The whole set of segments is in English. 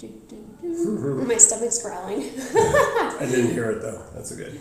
My stomach's growling. I didn't hear it though. That's good.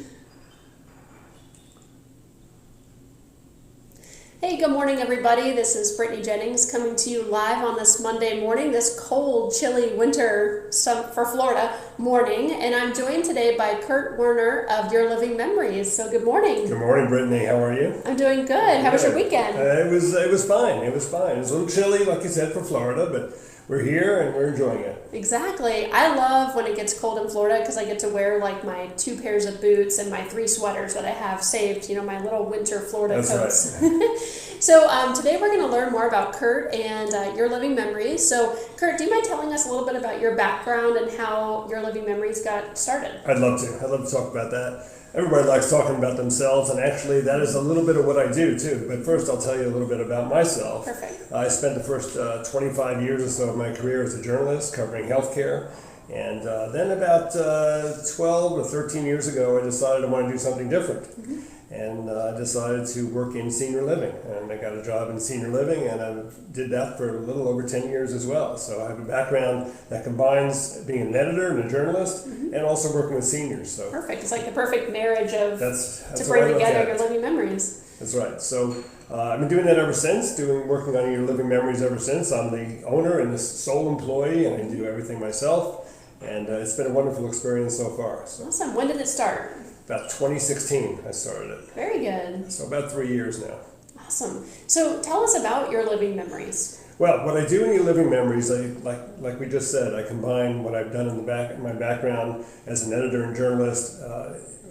Hey, good morning, everybody. This is Brittany Jennings coming to you live on this Monday morning, this cold, chilly winter for Florida morning. And I'm joined today by Kurt Werner of Your Living Memories. So good morning. Good morning, Brittany. How are you? I'm doing good. How was your weekend? It was fine. It was fine. It was a little chilly, like you said, for Florida, but we're here and we're enjoying it. Exactly. I love when it gets cold in Florida because I get to wear like my 2 pairs of boots and my 3 sweaters that I have saved, my little winter Florida coats. Right. So today we're going to learn more about Kurt and Your Living Memories. So Kurt, do you mind telling us a little bit about your background and how Your Living Memories got started? I'd love to. I'd love to talk about that. Everybody likes talking about themselves, and actually that is a little bit of what I do too. But first I'll tell you a little bit about myself. Perfect. I spent the first 25 years or so of my career as a journalist covering healthcare. And then about 12 or 13 years ago, I decided I wanted to do something different. Mm-hmm. And I decided to work in senior living. And I got a job in senior living, and I did that for a little over 10 years as well. So I have a background that combines being an editor and a journalist, mm-hmm. and also working with seniors. So perfect. It's like the perfect marriage of that's to bring together Your Living Memories. That's right. So I've been doing that ever since, working on Your Living Memories ever since. I'm the owner and the sole employee, and I do everything myself. And it's been a wonderful experience so far. So. Awesome. When did it start? About 2016, I started it. Very good. So about 3 years now. Awesome. So tell us about Your Living Memories. Well, what I do in Your Living Memories, like we just said, I combine what I've done in my background as an editor and journalist.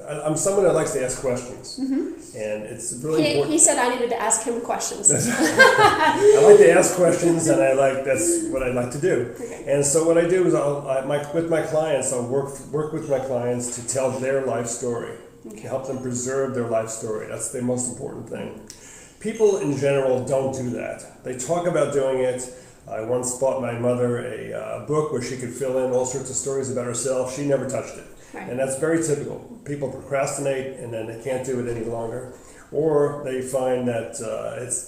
I'm someone that likes to ask questions, mm-hmm. and it's really important. He said I needed to ask him questions. I like to ask questions, and that's what I like to do. Okay. And so what I do is with my clients, I'll work with my clients to tell their life story, okay. to help them preserve their life story. That's the most important thing. People in general don't do that. They talk about doing it. I once bought my mother a book where she could fill in all sorts of stories about herself. She never touched it. Right. And that's very typical. People procrastinate and then they can't do it any longer. Or they find that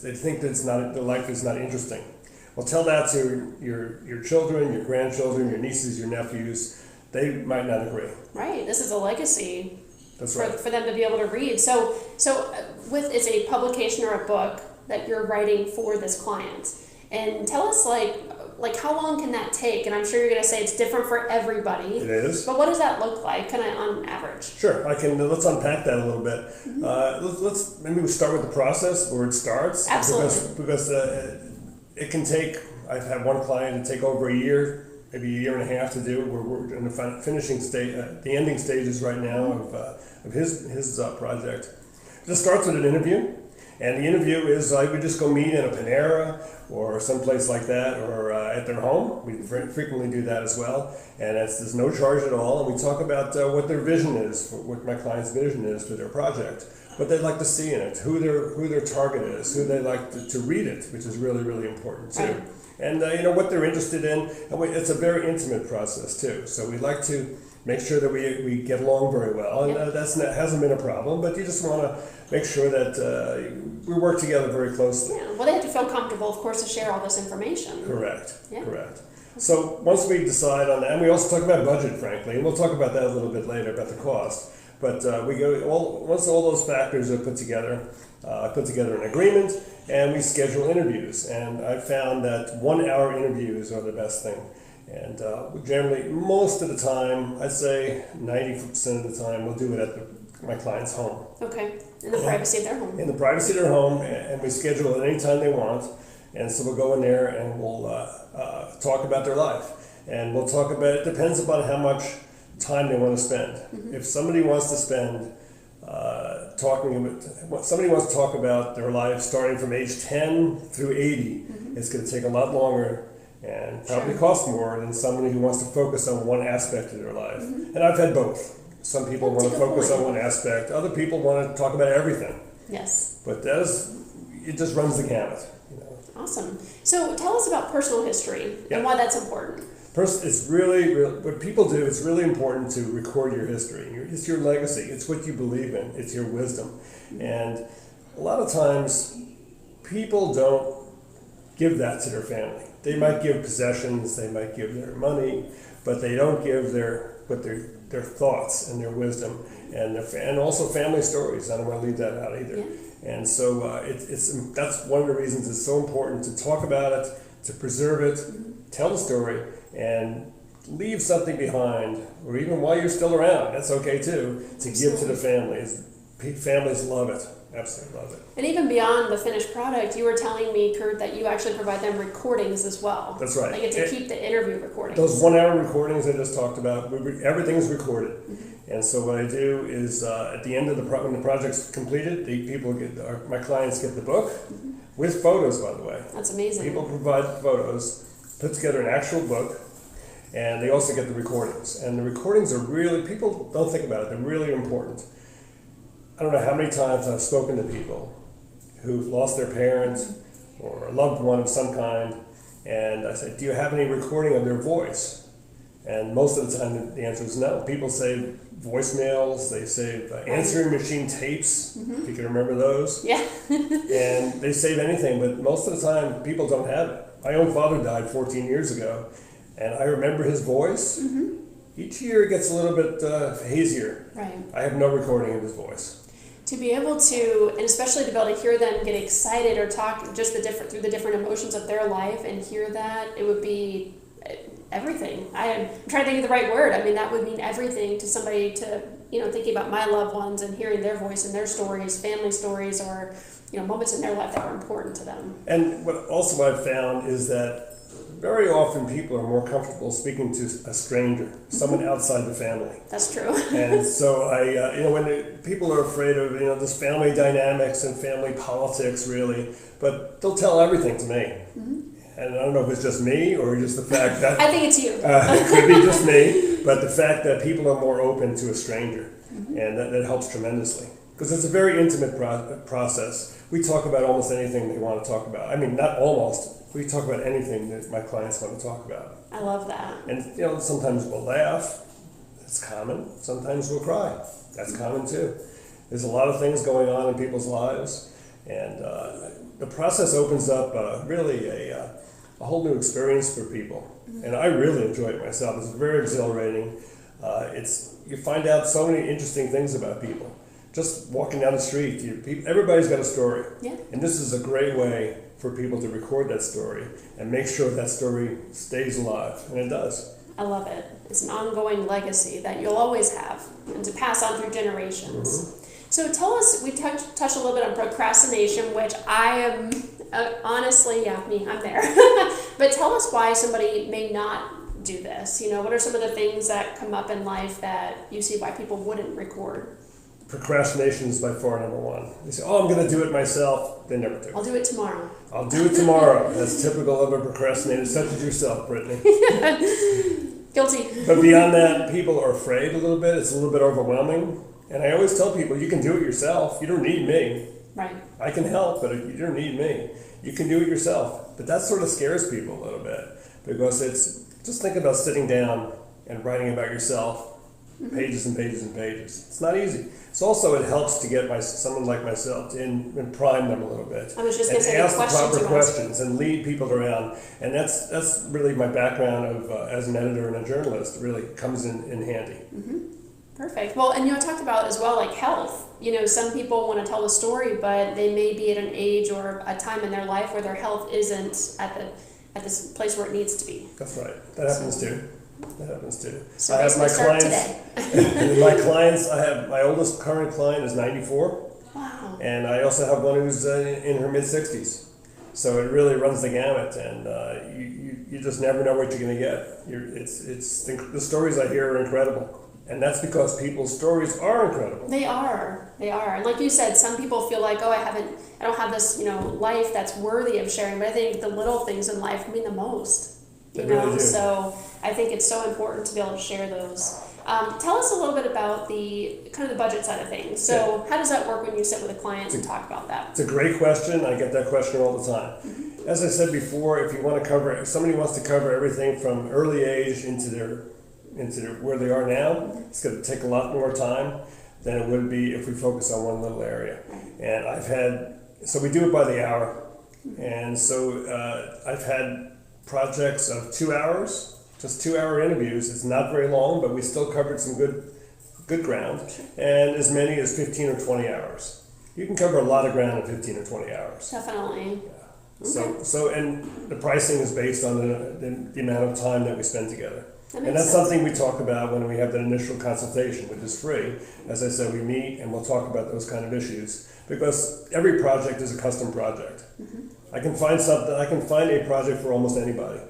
they think that their life is not interesting. Well, tell that to your children, your grandchildren, your nieces, your nephews. They might not agree. Right. This is a legacy. That's right. For them to be able to read. So it's a publication or a book that you're writing for this client. And tell us like how long can that take? And I'm sure you're going to say it's different for everybody. It is. But what does that look like, kind of on average? Sure, I can. Let's unpack that a little bit. Mm-hmm. Maybe we start with the process where it starts. Absolutely. Because it can take. I've had one client to take over a year, maybe a year and a half to do. We're in the finishing stage, the ending stages right now of his project. It starts with an interview. And the interview is like we just go meet in a Panera or someplace like that, or at their home. We frequently do that as well. And there's no charge at all. And we talk about what their vision is, what my client's vision is for their project, what they'd like to see in it, who their target is, who they like to read it, which is really, really important too. Right. And what they're interested in. And it's a very intimate process too. So we like to make sure that we get along very well. And hasn't been a problem, but you just want to make sure that we work together very closely. Yeah, well, they have to feel comfortable, of course, to share all this information. Correct. Yeah. Correct. So once we decide on that, and we also talk about budget, frankly, and we'll talk about that a little bit later about the cost. But once all those factors are put together an agreement, and we schedule interviews. And I've found that 1-hour interviews are the best thing. And generally, most of the time, I'd say 90% of the time, we'll do it at my client's home. Okay, in the privacy of their home. In the privacy of their home, and we schedule it anytime they want. And so we'll go in there and we'll talk about their life. And we'll talk about, it depends upon how much time they want to spend. Mm-hmm. If somebody wants to spend somebody wants to talk about their life starting from age 10 through 80, mm-hmm. it's going to take a lot longer and probably cost more than somebody who wants to focus on one aspect of their life. Mm-hmm. And I've had both. Some people want to focus on one aspect. Other people want to talk about everything. Yes. But it just runs the gamut. Awesome. So tell us about personal history and why that's important. It's really, what people do, it's really important to record your history. It's your legacy. It's what you believe in. It's your wisdom. Mm-hmm. And a lot of times, people don't give that to their family. They might give possessions, they might give their money, but they don't give their thoughts and their wisdom and also family stories. I don't want to leave that out either. Yeah. And so that's one of the reasons it's so important to talk about it, to preserve it, tell the story, and leave something behind, or even while you're still around, that's okay too, to give to the families. Families love it, absolutely love it. And even beyond the finished product, you were telling me, Kurt, that you actually provide them recordings as well. That's right. They get to keep the interview recordings. Those 1 hour recordings I just talked about, everything's recorded. And so what I do is at the end of when the project's completed, my clients get the book with photos, by the way. That's amazing. People provide photos, put together an actual book, and they also get the recordings. And the recordings are really, people don't think about it, they're really important. I don't know how many times I've spoken to people who've lost their parents or a loved one of some kind, and I say, do you have any recording of their voice? And most of the time the answer is no. People save voicemails, they save answering machine tapes, if you can remember those. Yeah. And they save anything, but most of the time people don't have it. My own father died 14 years ago, and I remember his voice. Each year it gets a little bit hazier. Right. I have no recording of his voice. To be able to, and especially to be able to hear them get excited or talk just through the different emotions of their life and hear that, it would be everything. I'm trying to think of the right word. I mean, that would mean everything to somebody to, thinking about my loved ones and hearing their voice and their stories, family stories, or, moments in their life that were important to them. And what also I've found is that very often people are more comfortable speaking to a stranger, someone outside the family. That's true. And so when people are afraid of, this family dynamics and family politics really, but they'll tell everything to me. And I don't know if it's just me or just the fact that... I think it's you. It could be just me, but the fact that people are more open to a stranger, and that helps tremendously. Because it's a very intimate process. We talk about almost anything they want to talk about. I mean, not almost. We talk about anything that my clients want to talk about. I love that. And, sometimes we'll laugh. That's common. Sometimes we'll cry. That's common too. There's a lot of things going on in people's lives, and the process opens up really a whole new experience for people. And I really enjoy it myself. It's very exhilarating. You find out so many interesting things about people. Just walking down the street, everybody's got a story. Yeah. And this is a great way for people to record that story and make sure that story stays alive. And it does. I love it. It's an ongoing legacy that you'll always have and to pass on through generations. So tell us, we touched a little bit on procrastination, which I am honestly, I'm there. But tell us why somebody may not do this. What are some of the things that come up in life that you see why people wouldn't record? Procrastination is by far number one. They say, I'm going to do it myself. They never do. I'll do it tomorrow. I'll do it tomorrow. That's typical of a procrastinator, such as yourself, Brittany. Guilty. But beyond that, people are afraid a little bit. It's a little bit overwhelming. And I always tell people, you can do it yourself. You don't need me. Right. I can help, but you don't need me. You can do it yourself. But that sort of scares people a little bit, because just think about sitting down and writing about yourself, pages and pages and pages. It's not easy. It's also, it helps to get someone like myself and prime them a little bit. I was just going to say, ask the proper questions and lead people around. And that's really my background as an editor and a journalist. It really comes in handy. Perfect. Well, and you talked about as well, like health. Some people want to tell a story, but they may be at an age or a time in their life where their health isn't at this place where it needs to be. That's right. That happens too. So I have my clients. Today. My oldest current client is 94. Wow. And I also have one who's in her mid-60s. So it really runs the gamut, and you just never know what you're going to get. The stories I hear are incredible. And that's because people's stories are incredible. They are. And like you said, some people feel like, I don't have this, life that's worthy of sharing. But I think the little things in life mean the most. They really do. So I think it's so important to be able to share those. Tell us a little bit about the budget side of things. So how does that work when you sit with a client and talk about that? It's a great question. I get that question all the time. As I said before, if somebody wants to cover everything from early age into where they are now, it's going to take a lot more time than it would be if we focus on one little area. And so we do it by the hour. And so I've had projects of 2 hours, just 2 hour interviews. It's not very long, but we still covered some good ground, and as many as 15 or 20 hours. You can cover a lot of ground in 15 or 20 hours. Definitely. So and the pricing is based on the amount of time that we spend together. And That's something we talk about when we have that initial consultation, which is free. As I said, we meet and we'll talk about those kind of issues, because every project is a custom project. I can find a project for almost anybody,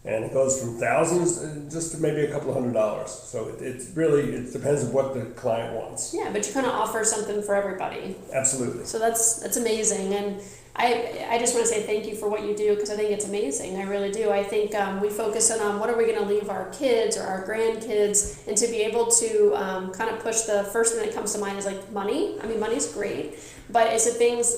and it goes from thousands just to maybe a couple of $100. So it depends on what the client wants. Yeah, but you kind of offer something for everybody. Absolutely. So that's amazing, and I just want to say thank you for what you do, because I think it's amazing. I really do. I think we focus in on what are we going to leave our kids or our grandkids, and to be able to kind of push, the first thing that comes to mind is like money. I mean, money's great, but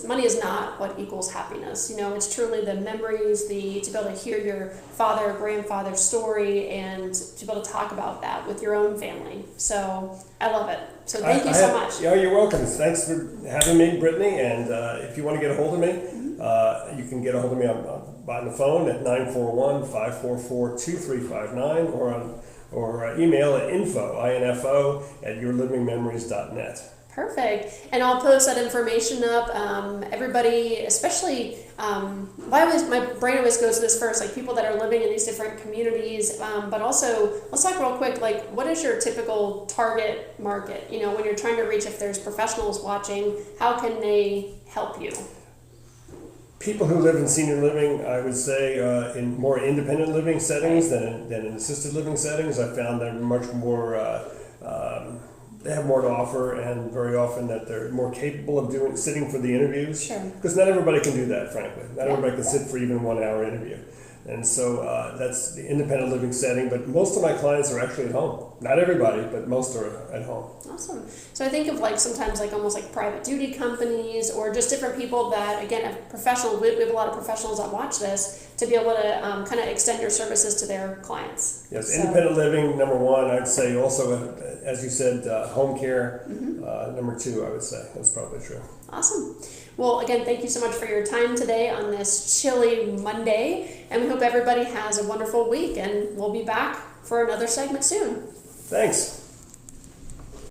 money is not what equals happiness. You know, it's truly the memories, to be able to hear your father or grandfather's story, and to be able to talk about that with your own family. So I love it. So thank you so much. Yeah, you're welcome. Thanks for having me, Brittany. And if you want to get a hold of me, you can get a hold of me by the phone at 941-544-2359, or email at info at yourlivingmemories.net. Perfect. And I'll post that information up. Everybody, especially, my brain always goes to this first, like people that are living in these different communities, but also, let's talk real quick, like what is your typical target market? You know, when you're trying to reach, if there's professionals watching, how can they help you? People who live in senior living, I would say, in more independent living settings than in assisted living settings. I found they're much more, they have more to offer, and very often that they're more capable of sitting for the interviews. Sure. Because not everybody can do that, frankly. Not everybody can sit for even 1 hour interview. And so that's the independent living setting, but most of my clients are actually at home. Not everybody, but most are at home. Awesome. So I think of like sometimes like almost like private duty companies, or just different people that, again, have professional. We have a lot of professionals that watch this, to be able to kind of extend your services to their clients. Yes, independent living, number one. I'd say also, as you said, home care, number two, I would say. That's probably true. Awesome. Well, again, thank you so much for your time today on this chilly Monday, and we hope everybody has a wonderful week, and we'll be back for another segment soon. Thanks.